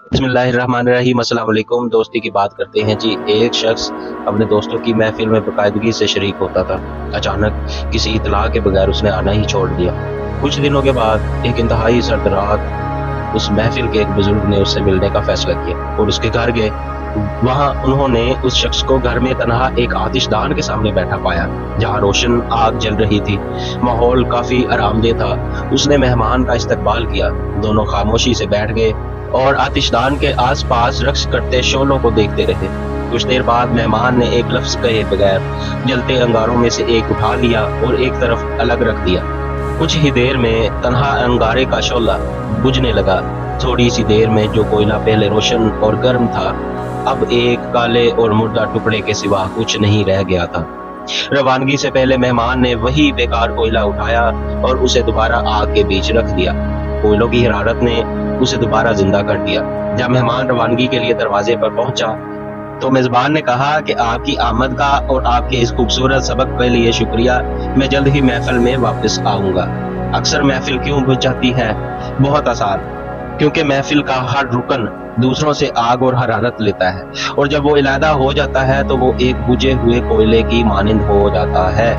बिस्मिल्लाहिर्रहमानिर्रहीम। अस्सलाम वालेकुम। दोस्ती की बात करते हैं जी। एक शख्स अपने दोस्तों की महफिल में बाकायदगी से शरीक होता था। अचानक किसी इतला के बगैर उसने आना ही छोड़ दिया। कुछ दिनों के बाद एक इंतहाई सर्द रात उस महफिल के एक बुजुर्ग ने उससे मिलने का फैसला किया और उसके घर गए। वहां उन्होंने उस शख्स को घर में तन्हा एक आतिशदान के सामने बैठा पाया जहां रोशन आग जल रही थी। माहौल काफी आरामदेह था। उसने मेहमान का इस्तकबाल किया। दोनों खामोशी से बैठ गए और आतिशदान के आसपास रक्स करते शोलों को देखते रहे। कुछ देर बाद मेहमान ने एक लफ्ज कहे बगैर जलते अंगारों में से एक उठा लिया और एक तरफ अलग रख दिया। कुछ ही देर में तन्हा अंगारे का शोला बुझने लगा। थोड़ी सी देर में जो कोयला पहले रोशन और गर्म था अब एक काले और मुर्दा टुकड़े के सिवा कुछ नहीं रह गया था। रवानगी से पहले मेहमान ने वही बेकार कोयला उठाया और उसे दोबारा आग के बीच रख दिया। कोयलों की हरारत ने उसे दोबारा जिंदा कर दिया। जब मेहमान रवानगी के लिए दरवाजे पर पहुंचा तो मेजबान ने कहा कि आपकी आमद का और आपके इस खूबसूरत सबक के लिए शुक्रिया। मैं जल्द ही महफिल में वापस आऊंगा। अक्सर महफिल क्यों बुझ जाती है? बहुत आसान, क्योंकि महफिल का हर रुकन दूसरों से आग और हरारत लेता है और जब वो इलादा हो जाता है तो वो एक बुझे हुए कोयले की मानिंद हो जाता है।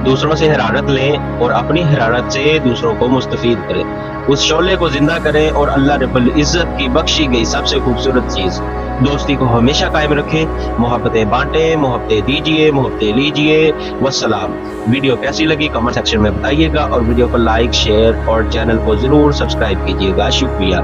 दूसरों से हरारत लें और अपनी हरारत से दूसरों को मुस्तफीद करें। उस शोले को जिंदा करें और अल्लाह रब्बुल इज्जत की बख्शी गई सबसे खूबसूरत चीज दोस्ती को हमेशा कायम रखें। मोहब्बतें बांटें, मोहब्बतें दीजिए, मोहब्बतें लीजिए। वस्सलाम। वीडियो कैसी लगी कमेंट सेक्शन में बताइएगा और वीडियो को लाइक, शेयर और चैनल को जरूर सब्सक्राइब कीजिएगा। शुक्रिया।